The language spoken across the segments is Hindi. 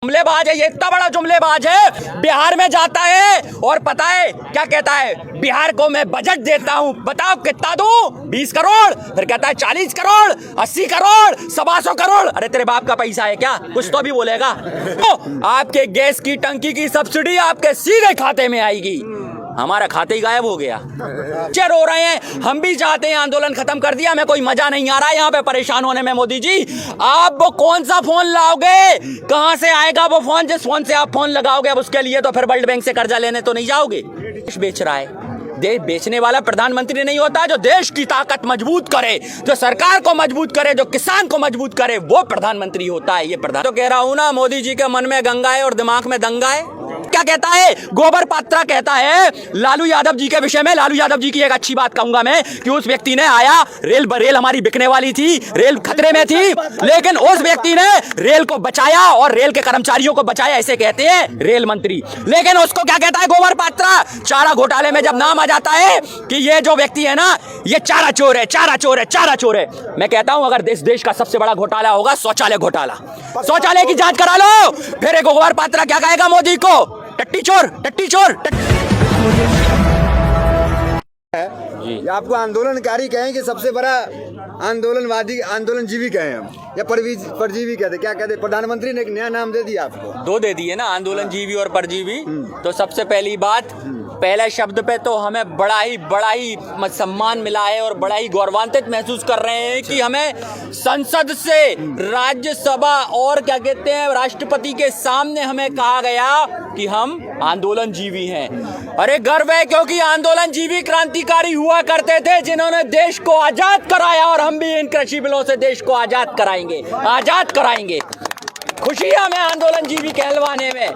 जुमलेबाज है, ये इतना बड़ा जुमलेबाज है। बिहार में जाता है और पता है क्या कहता है, बिहार को मैं बजट देता हूं, बताओ कितना दूं, 20 करोड़। फिर कहता है 40 करोड़, 80 करोड़, 125 करोड़। अरे तेरे बाप का पैसा है क्या, कुछ तो भी बोलेगा। तो आपके गैस की टंकी की सब्सिडी आपके सीधे खाते में आएगी। हमारा खाते ही गायब हो गया। चेयर हो रहे हैं, हम भी चाहते हैं आंदोलन खत्म कर दिया, हमें कोई मजा नहीं आ रहा है यहाँ पे परेशान होने में। मोदी जी, आप वो कौन सा फोन लाओगे, कहां से आएगा वो फोन, जिस फोन से आप फोन लगाओगे, अब उसके लिए तो फिर वर्ल्ड बैंक से कर्जा लेने तो नहीं जाओगे। देश बेच रहा है। देश बेचने वाला प्रधानमंत्री नहीं होता, जो देश की ताकत मजबूत करे, जो सरकार को मजबूत करे, जो किसान को मजबूत करे, वो प्रधानमंत्री होता है। ये प्रधान तो कह रहा हूं ना, मोदी जी के मन में गंगा है और दिमाग में दंगा है। क्या कहता है, गोबर पात्रा कहता है लालू यादव जी के विषय में। लालू यादव जी की एक अच्छी बात कहूंगा मैं, कि उस व्यक्ति ने आया, रेल हमारी बिकने वाली थी, रेल खतरे में थी, लेकिन उस व्यक्ति ने रेल को बचाया और रेल के कर्मचारियों को बचाया, ऐसे कहते हैं रेल मंत्री। लेकिन उसको क्या कहता है गोबर पात्रा, चारा घोटाले में जब नाम आ जाता है कि ये जो व्यक्ति है ना, ये चारा चोर है, चारा चोर है, चारा चोर है। मैं कहता हूं अगर देश का सबसे बड़ा घोटाला होगा शौचालय घोटाला, शौचालय की जांच करा लो। फिर एक गोबर पात्रा क्या कहेगा मोदी को, टट्टी चोर, टट्टी चोर, जी। आपको आंदोलनकारी कहें कि सबसे बड़ा आंदोलनवादी, आंदोलनजीवी कहें हम, या परजीवी कहते, क्या कहते? प्रधानमंत्री ने एक नया नाम दे दिया आपको, दो दे दिए ना, आंदोलनजीवी और परजीवी। तो सबसे पहली बात, पहले शब्द पे तो हमें बड़ा ही सम्मान मिला है और बड़ा ही गौरवान्वित महसूस कर रहे हैं कि हमें संसद से, राज्यसभा और क्या कहते हैं राष्ट्रपति के सामने हमें कहा गया कि हम आंदोलनजीवी हैं। अरे गर्व है, क्योंकि आंदोलनजीवी क्रांतिकारी हुआ करते थे जिन्होंने देश को आजाद कराया, और हम भी इन कृषि बिलों से देश को आजाद कराएंगे, आजाद कराएंगे। खुशी है हमें आंदोलनजीवी कहलवाने में,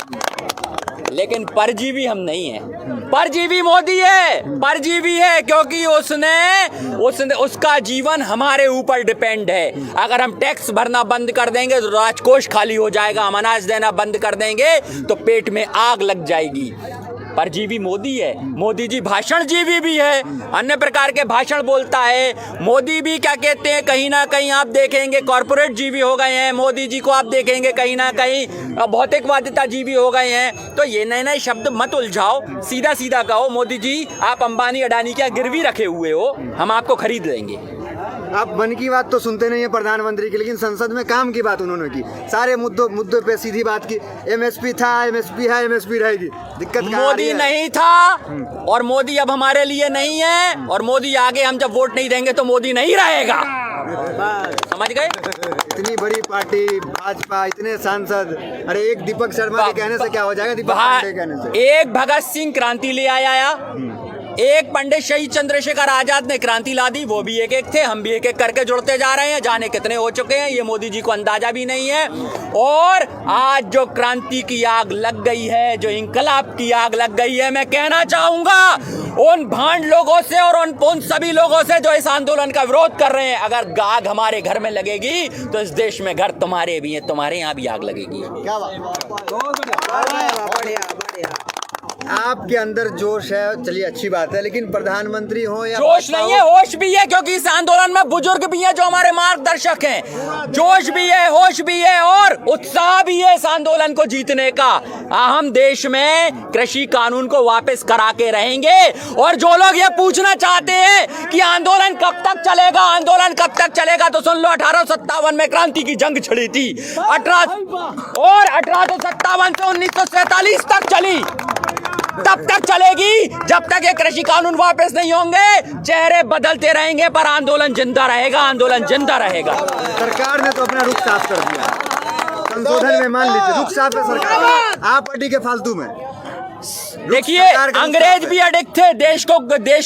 लेकिन परजीवी हम नहीं हैं। परजीवी मोदी है, परजीवी है क्योंकि उसका जीवन हमारे ऊपर डिपेंड है। अगर हम टैक्स भरना बंद कर देंगे तो राजकोष खाली हो जाएगा, हम अनाज देना बंद कर देंगे तो पेट में आग लग जाएगी। परजीवी मोदी है। मोदी जी भाषण जीवी भी है, अन्य प्रकार के भाषण बोलता है। मोदी भी क्या कहते हैं, कहीं ना कहीं आप देखेंगे कॉर्पोरेट जीवी हो गए हैं। मोदी जी को आप देखेंगे कहीं ना कहीं भौतिकवादिता जीवी हो गए हैं। तो ये नए नए शब्द मत उलझाओ, सीधा सीधा कहो मोदी जी आप अंबानी अडानी क्या गिरवी रखे हुए हो, हम आपको खरीद लेंगे। आप मन की बात तो सुनते नहीं है प्रधानमंत्री की, लेकिन संसद में काम की बात उन्होंने की, सारे मुद्दों पे सीधी बात की। एमएसपी था, एमएसपी है, एमएसपी रहेगी। दिक्कत मोदी नहीं था और मोदी अब हमारे लिए नहीं है, और मोदी आगे हम जब वोट नहीं देंगे तो मोदी नहीं रहेगा। समझ गए? इतनी बड़ी पार्टी भाजपा, इतने सांसद, अरे एक दीपक शर्मा के कहने से क्या हो जाएगा, दीपक पांडे के कहने से। एक भगत सिंह क्रांति ले आया, एक पंडित शहीद चंद्रशेखर आजाद ने क्रांति ला दी, वो भी एक एक थे, हम भी एक एक करके जुड़ते जा रहे हैं, जाने कितने हो चुके हैं ये मोदी जी को अंदाजा भी नहीं है। और आज जो क्रांति की आग लग गई है, जो इंकलाब की आग लग गई है, मैं कहना चाहूंगा उन भांड लोगों से और उन सभी लोगों से जो इस आंदोलन का विरोध कर रहे हैं, अगर आग हमारे घर में लगेगी तो इस देश में घर तुम्हारे भी हैं, तुम्हारे यहाँ भी आग लगेगी। क्या बात, आपके अंदर जोश है, चलिए अच्छी बात है, लेकिन प्रधानमंत्री हो या जोश नहीं है, होश भी है, क्योंकि इस आंदोलन में बुजुर्ग भी हैं जो हमारे मार्गदर्शक हैं। जोश भी है, होश भी है और उत्साह भी है इस आंदोलन को जीतने का। हम देश में कृषि कानून को वापस करा के रहेंगे। और जो लोग ये पूछना चाहते हैं कि आंदोलन कब तक चलेगा, आंदोलन कब तक चलेगा, तो सुन लो, 1857 में क्रांति की जंग छिड़ी थी, 1857 से 1947 तक चली, तब तक चलेगी जब तक ये कृषि कानून वापस नहीं होंगे। चेहरे बदलते रहेंगे पर आंदोलन जिंदा रहेगा, आंदोलन जिंदा रहेगा। सरकार ने तो अपना रुख साफ कर दिया, संशोधन में मान लीजिए रुख साफ है सरकार, आप पार्टी के फालतू में। देखिए, अंग्रेज भी अडिग थे देश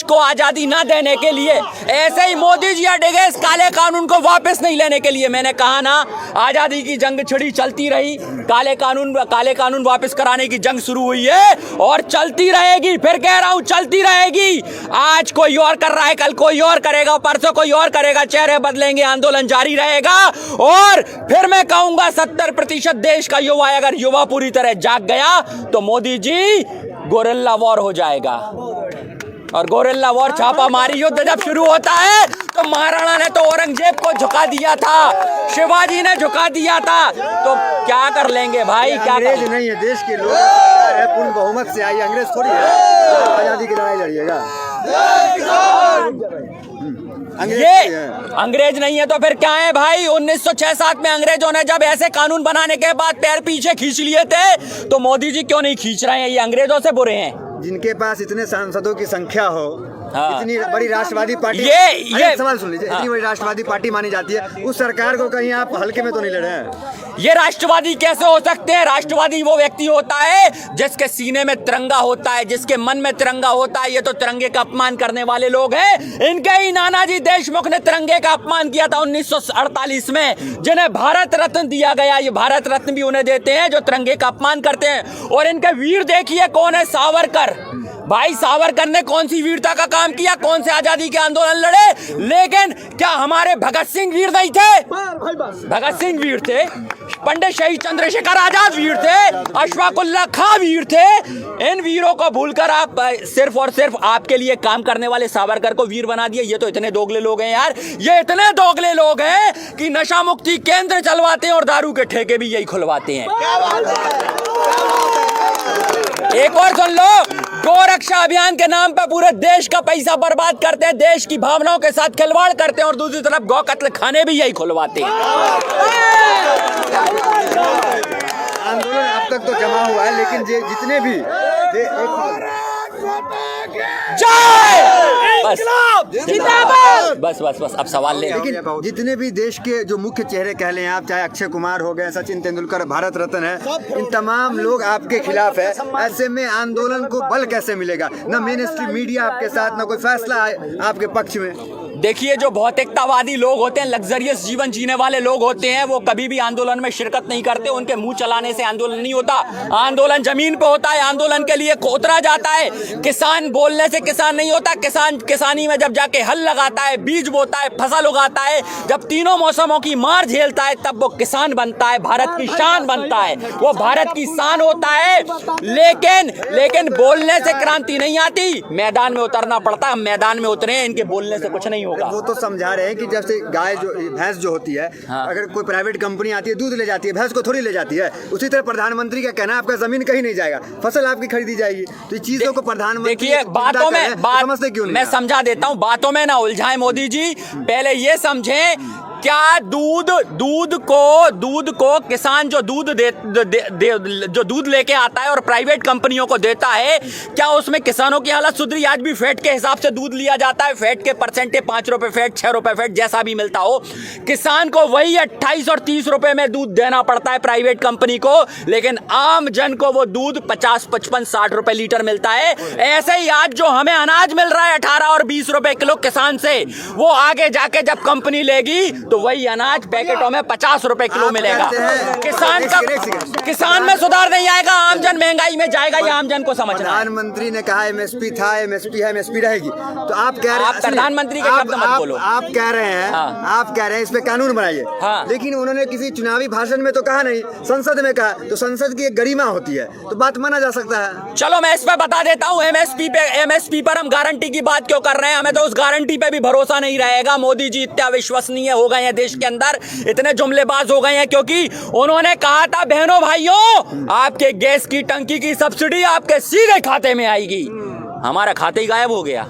को आजादी ना देने के लिए, ऐसे ही मोदी जी अडिग है इस काले कानून को वापस नहीं लेने के लिए। मैंने कहा ना, आजादी की जंग छिड़ी, चलती रही, काले कानून वापस कराने की जंग शुरू हुई है और चलती रहेगी। फिर कह रहा हूं चलती रहेगी। आज कोई और कर रहा है, कल कोई और करेगा, परसों कोई और करेगा, चेहरे बदलेंगे, आंदोलन जारी रहेगा। और फिर मैं कहूंगा 70% देश का युवा, अगर युवा पूरी तरह जाग गया तो मोदी जी गोरिल्ला वॉर हो जाएगा। और गोरिल्ला वॉर छापामारी युद्ध जब शुरू होता है तो महाराणा ने तो औरंगजेब को झुका दिया था, शिवाजी ने झुका दिया था, तो क्या कर लेंगे भाई? क्या अंग्रेज नहीं है, देश के लोग है, पूर्ण बहुमत से आई, अंग्रेज थोड़ी है। आजादी की लड़ाई लड़िएगा। ये अंग्रेज नहीं है तो फिर क्या है भाई? 1906-7 में अंग्रेजों ने जब ऐसे कानून बनाने के बाद पैर पीछे खींच लिए थे, तो मोदी जी क्यों नहीं खींच रहे हैं? ये अंग्रेजों से बुरे हैं। जिनके पास इतने सांसदों की संख्या हो, हाँ। इतनी बड़ी राष्ट्रवादी पार्टी, ये सवाल सुन लीजिए, इतनी बड़ी राष्ट्रवादी पार्टी मानी जाती है, उस सरकार को कहीं आप हल्के में तो नहीं ले रहे हैं? ये राष्ट्रवादी कैसे हो सकते हैं? राष्ट्रवादी वो व्यक्ति होता है जिसके सीने में तिरंगा होता है, जिसके मन में तिरंगा होता है। ये तो तिरंगे का अपमान करने वाले लोग हैं। इनके ही नानाजी देशमुख ने तिरंगे का अपमान किया था 1948 में, जिन्हें भारत रत्न दिया गया। ये भारत रत्न भी उन्हें देते हैं जो तिरंगे का अपमान करते हैं। और इनके वीर देखिए कौन है? सावरकर। भाई सावरकर ने कौन सी वीरता का काम किया? कौन से आजादी के आंदोलन लड़े? लेकिन क्या हमारे भगत सिंह वीर नहीं थे? भगत सिंह वीर थे, पंडित शहीद चंद्रशेखर आजाद वीर थे, अशफाकुल्लाह खां वीर थे। इन वीरों को भूलकर आप सिर्फ और सिर्फ आपके लिए काम करने वाले सावरकर को वीर बना दिए। ये तो इतने दोगले लोग हैं यार, ये इतने दोगले लोग हैं कि नशा मुक्ति केंद्र चलवाते हैं और दारू के ठेके भी यही खुलवाते हैं। एक और सुन लो, गोरक्षा अभियान के नाम पर पूरे देश का पैसा बर्बाद करते हैं, देश की भावनाओं के साथ खिलवाड़ करते हैं, और दूसरी तरफ गौ कत्ल खाने भी यही खुलवाते हैं। आंदोलन अब तक तो जमा हुआ है, लेकिन जितने भी बस बस बस अब सवाल ले। लेकिन जितने भी देश के जो मुख्य चेहरे कह लें आप, चाहे अक्षय कुमार हो गए, सचिन तेंदुलकर भारत रत्न है, इन तमाम लोग आपके खिलाफ है। ऐसे में आंदोलन को बल कैसे मिलेगा? न मेन स्ट्रीम मीडिया आपके साथ, न कोई फैसला आपके पक्ष में। देखिए, जो भौतिकतावादी लोग होते हैं, लग्जरियस जीवन जीने वाले लोग होते हैं, वो कभी भी आंदोलन में शिरकत नहीं करते। उनके मुंह चलाने से आंदोलन नहीं होता। आंदोलन जमीन पे होता है, आंदोलन के लिए उतरा जाता है। किसान बोलने से किसान नहीं होता। किसान किसानी में जब जाके हल लगाता है, बीज बोता है, फसल उगाता है, जब तीनों मौसमों की मार झेलता है, तब वो किसान बनता है, भारत की शान बनता है, वो भारत की शान होता है। लेकिन बोलने से क्रांति नहीं आती, मैदान में उतरना पड़ता है। हम मैदान में उतरे हैं, इनके बोलने से कुछ नहीं होगा। वो तो समझा रहे हैं कि जब से गाय जो भैंस जो होती है, हाँ। अगर कोई प्राइवेट कंपनी आती है, दूध ले जाती है, भैंस को थोड़ी ले जाती है। उसी तरह प्रधानमंत्री का कहना है आपका जमीन कहीं नहीं जाएगा, फसल आपकी खरीदी जाएगी। तो इस चीजों को प्रधानमंत्री देखिए, बातों में समझते क्यों नहीं? मैं समझा देता हूँ, बातों में ना उलझाएं मोदी जी। पहले ये समझें, क्या दूध को किसान जो दूध लेके आता है और प्राइवेट कंपनियों को देता है, क्या उसमें किसानों की हालत सुधरी? आज भी फैट के हिसाब से दूध लिया जाता है। फैट के परसेंटेज 5 रुपए फैट, 6 रुपए फैट, जैसा भी मिलता हो। किसान को वही 28 और 30 रुपए में दूध देना पड़ता है प्राइवेट कंपनी को, लेकिन आम जन को वो दूध 50, 55, 60 रुपए लीटर मिलता है। ऐसे ही आज जो हमें अनाज मिल रहा है 18 और 20 रुपए किलो किसान से, वो आगे जाके जब कंपनी लेगी तो वही अनाज पैकेटों में 50 रुपए किलो मिलेगा। किसान में सुधार नहीं आएगा, आमजन महंगाई में जाएगा। ये आमजन को समझना है। प्रधानमंत्री ने कहा एमएसपी था, एमएसपी है, एमएसपी रहेगी। तो आप कह रहे हैं, प्रधानमंत्री के शब्द मत बोलो। आप कह रहे हैं, आप कह रहे हैं इस पे कानून बनाइए, लेकिन उन्होंने किसी चुनावी भाषण में तो कहा नहीं, संसद में कहा। तो संसद की एक गरिमा होती है, तो बात माना जा सकता है। चलो मैं इस पे बता देता हूँ, एमएसपी पर हम गारंटी की बात क्यों कर रहे हैं? हमें तो उस गारंटी पे भी भरोसा नहीं रहेगा। मोदी जी इतना विश्वसनीय हो गए हैं, देश के अंदर इतने जुमलेबाज हो गए हैं, क्योंकि उन्होंने कहा था बहनों भाइयों, आपके गैस की टंकी की सब्सिडी आपके सीधे खाते में आएगी। हमारा खाते ही गायब हो गया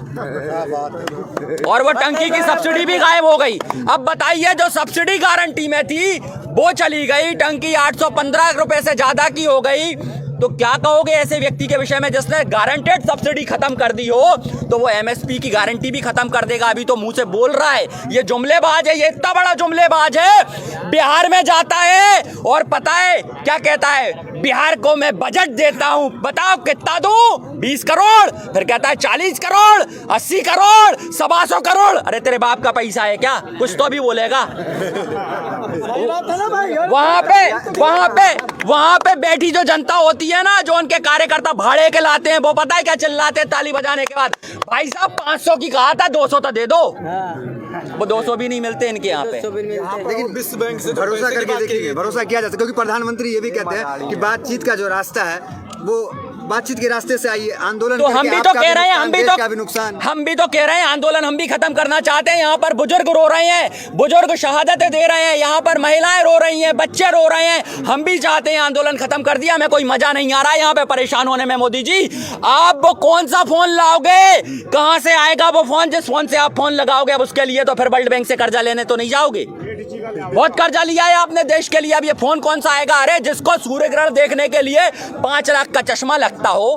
और वो टंकी की सब्सिडी भी गायब हो गई। अब बताइए, जो सब्सिडी गारंटी में थी वो चली गई, टंकी 815 रुपए से ज्यादा की हो गई। तो क्या कहोगे ऐसे व्यक्ति के विषय में जिसने गारंटेड सब्सिडी खत्म कर दी हो? तो वो एमएसपी की गारंटी भी खत्म कर देगा। अभी तो मुंह से बोल रहा है। ये जुमलेबाज है, ये इतना बड़ा जुमलेबाज है। बिहार में जाता है और पता है क्या कहता है? बिहार को मैं बजट देता हूं, बताओ कितना दूं? 20 करोड़। फिर कहता है 40 करोड़, 80 करोड़, 125 करोड़। अरे तेरे बाप का पैसा है क्या? कुछ तो भी बोलेगा। वहां पे बैठी जो जनता होती है ना, जो उनके कार्यकर्ता भाड़े के लाते हैं, वो पता है क्या चिल्लाते हैं ताली बजाने के बाद? भाई साहब 500 की कहा था, 200 तो दे दो। वो 200 भी नहीं मिलते इनके यहाँ पे। लेकिन विश्व बैंक से भरोसा करके देखिए, भरोसा किया जा सकता है, क्योंकि प्रधानमंत्री ये भी कहते हैं कि बातचीत का जो रास्ता है वो बातचीत के रास्ते से आइए, आंदोलन तो हम भी तो कह रहे हैं, हम भी तो कह रहे हैं आंदोलन हम भी खत्म करना चाहते हैं। यहाँ पर बुजुर्ग रो रहे हैं, बुजुर्ग शहादतें दे रहे हैं, यहाँ पर महिलाएं रो रही हैं, बच्चे रो रहे हैं। हम भी चाहते हैं आंदोलन खत्म कर दिया। हमें कोई मजा नहीं आ रहा है यहाँ पे परेशान होने में। मोदी जी, आप वो कौन सा फोन लाओगे, कहां से आएगा वो फोन? जिस फोन से आप फोन लगाओगे अब उसके लिए तो फिर वर्ल्ड बैंक से कर्जा लेने तो नहीं जाओगे। बहुत कर्जा लिया है आपने देश के लिए, अब ये फोन कौन सा आएगा? अरे जिसको सूर्य ग्रहण देखने के लिए 5 लाख का चश्मा लगता हो,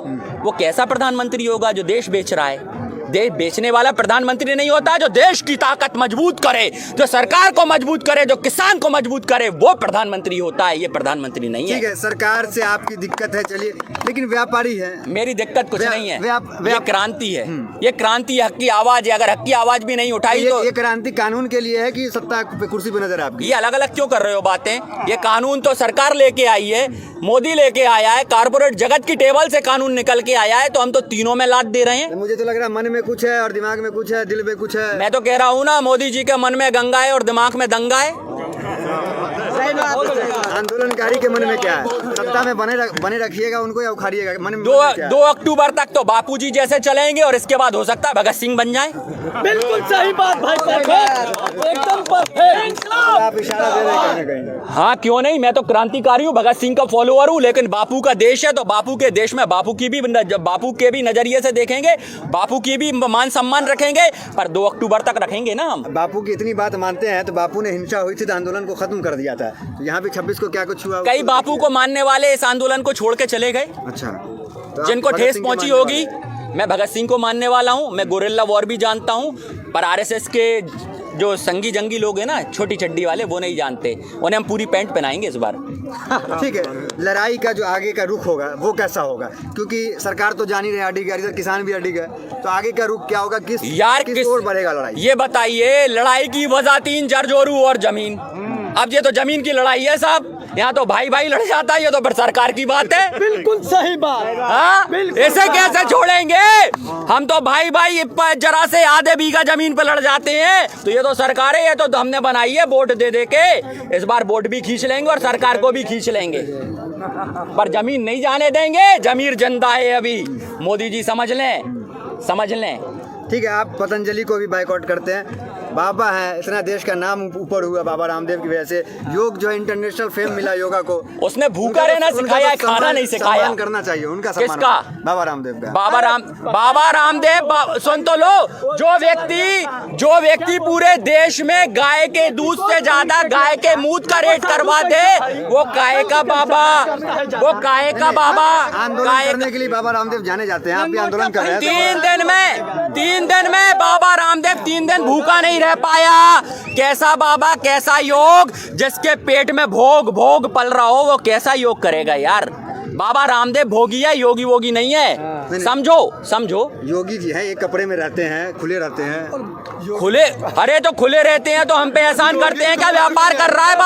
वो कैसा प्रधानमंत्री होगा जो देश बेच रहा है? देश बेचने वाला प्रधानमंत्री नहीं होता। जो देश की ताकत मजबूत करे, जो सरकार को मजबूत करे, जो किसान को मजबूत करे, वो प्रधानमंत्री होता है। ये प्रधानमंत्री नहीं है। ठीक है, सरकार से आपकी दिक्कत है, चलिए, लेकिन व्यापारी है। मेरी दिक्कत कुछ नहीं है, ये क्रांति है। ये क्रांति हक की आवाज है। अगर हक की आवाज भी नहीं उठाई तो ये क्रांति कानून के लिए है कि सत्ता पे कुर्सी पे नजर आपकी? ये अलग अलग क्यों कर रहे हो बातें? ये कानून तो सरकार लेके आई है, मोदी लेके आया है, कारपोरेट जगत की टेबल से कानून निकल के आया है, तो हम तो तीनों में लाद दे रहे हैं। मुझे तो लग रहा है मन में कुछ है और दिमाग में कुछ है, दिल में कुछ है। मैं तो कह रहा हूँ ना, मोदी जी के मन में गंगा है और दिमाग में दंगा है। आंदोलनकारी के मन में क्या है? सत्ता में बने रखिएगा उनको या उखाड़िएगा? मन में 2 अक्टूबर तक तो बापूजी जैसे चलेंगे और इसके बाद हो सकता है भगत सिंह बन जाए। बिल्कुल सही बात भाई, एकदम परफेक्ट। आप इशारा दे रहे हैं कहीं। हाँ क्यों नहीं, मैं तो क्रांतिकारी हूँ, भगत सिंह का फॉलोअर हूँ, लेकिन बापू का देश है तो बापू के देश में बापू के भी नजरिए से देखेंगे, बापू की भी मान सम्मान रखेंगे, पर 2 अक्टूबर तक रखेंगे ना हम। बापू की इतनी बात मानते हैं तो बापू ने हिंसा हुई थी तो आंदोलन को खत्म कर दिया था, तो यहाँ पे 26 को क्या कुछ हुआ? कई बापू को मानने वाले इस आंदोलन को छोड़ के चले गए। अच्छा, तो जिनको ठेस पहुंची होगी। मैं भगत सिंह को मानने वाला हूं, मैं गोरिल्ला वॉर भी जानता हूं, पर आरएसएस के जो संगी जंगी लोग हैं ना, छोटी चड्डी वाले, वो नहीं जानते। उन्हें हम पूरी पैंट पहनाएंगे इस बार। ठीक है, लड़ाई का जो आगे का रुख होगा वो कैसा होगा? क्योंकि सरकार तो जान ही रहे अड़ी गई, किसान भी अड़ी गए, तो आगे का रुख क्या होगा? किस ओर बढ़ेगा लड़ाई? ये बताइए। लड़ाई की वजह 3 जरजोरू और जमीन। अब ये तो जमीन की लड़ाई है साहब, यहाँ तो भाई भाई लड़ जाता है, ये तो फिर सरकार की बात है। बिल्कुल सही बात। हाँ, ऐसे कैसे छोड़ेंगे? हम तो भाई भाई जरा से आधे बीघा जमीन पे लड़ जाते हैं, तो ये तो सरकार है, ये तो हमने बनाई है वोट दे दे के। इस बार वोट भी खींच लेंगे और सरकार को भी खींच लेंगे, पर जमीन नहीं जाने देंगे। जमीर जिंदा है अभी, मोदी जी समझ लें। ठीक है, आप पतंजलि को भी बाइकआउट करते हैं। बाबा है, इतना देश का नाम ऊपर हुआ बाबा रामदेव की वजह से। योग जो है इंटरनेशनल फेम मिला योगा को। उसने भूखा रहना सिखाया है, खाना नहीं सिखाया। सम्मान करना चाहिए उनका। किसका? बाबा रामदेव का। बाबा रामदेव सुन तो लो। जो व्यक्ति पूरे देश में गाय के दूध से ज्यादा गाय के मूत का रेट करवा दे, वो काय का बाबा। आंदोलन करने के लिए बाबा रामदेव जाने जाते हैं, आप भी आंदोलन कर रहे हैं। 3 दिन में बाबा रामदेव 3 दिन भूखा नहीं रह पाया। कैसा बाबा, कैसा योग? जिसके पेट में भोग पल रहा हो वो कैसा योग करेगा यार? बाबा रामदेव भोगी है, योगी वोगी नहीं है। समझो। योगी जी हैं, एक कपड़े में रहते हैं, खुले रहते हैं। अरे तो खुले रहते हैं तो हम पे एहसान करते हैं क्या? व्यापार कर रहा है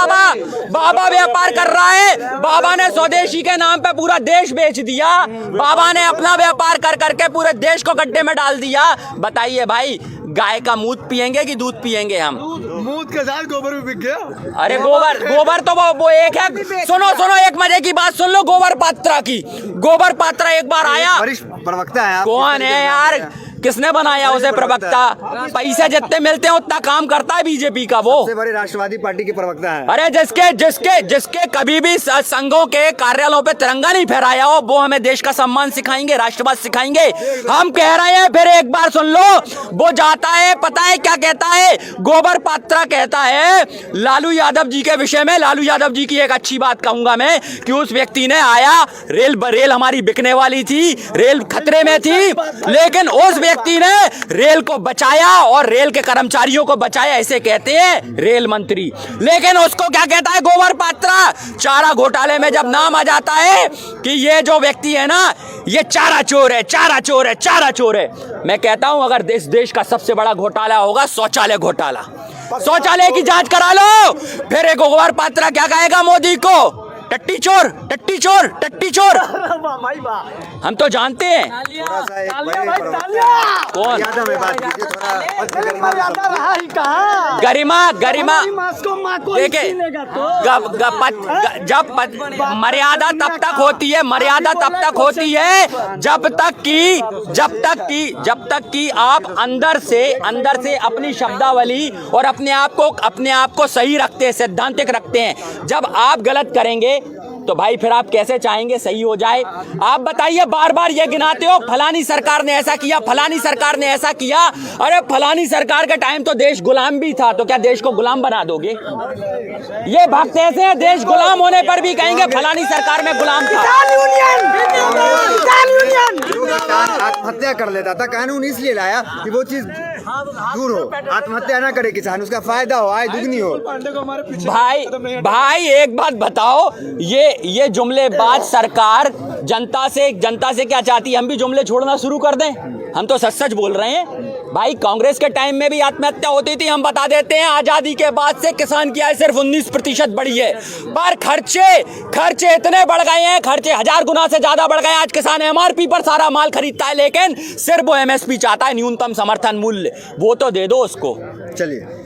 बाबा व्यापार कर रहा है। बाबा ने स्वदेशी के नाम पे पूरा देश बेच दिया। बाबा ने अपना व्यापार कर करके पूरे देश को गड्ढे में डाल दिया। बताइए भाई, गाय का मूत पियेंगे कि दूध पियेंगे हम? मूत के साथ गोबर भी बिक गया। अरे गोबर तो वो एक है। सुनो एक मजे की बात सुन लो। गोबर पात्रा एक बार आया। वरिष्ठ प्रवक्ता है। कौन है यार? किसने बनाया उसे प्रवक्ता? पैसे जितने मिलते हैं उतना काम करता है बीजेपी का वो। सबसे बड़े राष्ट्रवादी पार्टी के प्रवक्ता है। अरे जिसके कभी भी संघों के कार्यालयों पे तिरंगा नहीं फहराया हो, वो हमें देश का सम्मान सिखाएंगे, राष्ट्रवाद सिखाएंगे। हम कह रहे हैं, फिर एक बार सुन लो। वो जाता है, पता है क्या कहता है? गोबर पात्रा कहता है लालू यादव जी के विषय में। लालू यादव जी की एक अच्छी बात कहूंगा मैं, कि उस व्यक्ति ने आया, रेल हमारी बिकने वाली थी, रेल खतरे में थी, लेकिन उस व्यक्ति ने रेल को बचाया और रेल के कर्मचारियों को बचाया। ऐसे कहते हैं रेल मंत्री। लेकिन उसको क्या कहता है गोबर पात्रा? चारा घोटाले में जब नाम आ जाता है कि ये जो व्यक्ति है ना, ये चारा चोर है। मैं कहता हूं, अगर देश का सबसे बड़ा घोटाला होगा शौचालय घोटाला। शौचालय की जांच करा लो। फिर एक गोबर पात्रा क्या कहेगा मोदी को? टट्टी चोर, टट्टी चोर, टट्टी चोर। भाई वाह, हम तो जानते हैं थोड़ा सा एक तालियां बड़े भाई, प्रवक्ता तालियां। कौन मर्यादा में बात कीजिए, थोड़ा पद की गरिमा में मर्यादा रहा ही कहाँ? गरिमा, गरिमा हमारी माँ को देखे छीनेगा तो। मर्यादा तब तक होती है, मर्यादा तब तक होती है जब तक कि आप अंदर से अपनी शब्दावली और अपने आप को सही रखते हैं, सैद्धांतिक रखते हैं। जब आप गलत करेंगे तो भाई फिर आप कैसे चाहेंगे सही हो जाए? आप बताइए, बार बार ये गिनाते हो फलानी सरकार ने ऐसा किया, फलानी सरकार ने ऐसा किया। अरे फलानी सरकार के टाइम तो देश गुलाम भी था, तो क्या देश को गुलाम बना दोगे? ये भक्त ऐसे हैं, देश गुलाम होने पर भी कहेंगे फलानी सरकार में गुलाम था। किसान आत्महत्या कर लेता था, कानून इसलिए लाया कि वो चीज दूर हो, आत्महत्या ना करे किसान, उसका फायदा हो, आय दुगनी हो। भाई एक बात बताओ, ये जुमलेबाज सरकार जनता से क्या चाहती है? हम भी जुमले छोड़ना शुरू कर दें? हम तो सच सच बोल रहे हैं भाई। कांग्रेस के टाइम में भी आत्महत्या होती थी, हम बता देते हैं। आजादी के बाद से किसान की आय सिर्फ 19% बढ़ी है, पर खर्चे इतने बढ़ गए हैं, खर्चे 1000 गुना से ज्यादा बढ़ गए हैं। आज किसान MRP पर सारा माल खरीदता है, लेकिन सिर्फ वो MSP चाहता है, न्यूनतम समर्थन मूल्य। वो तो दे दो उसको। चलिए।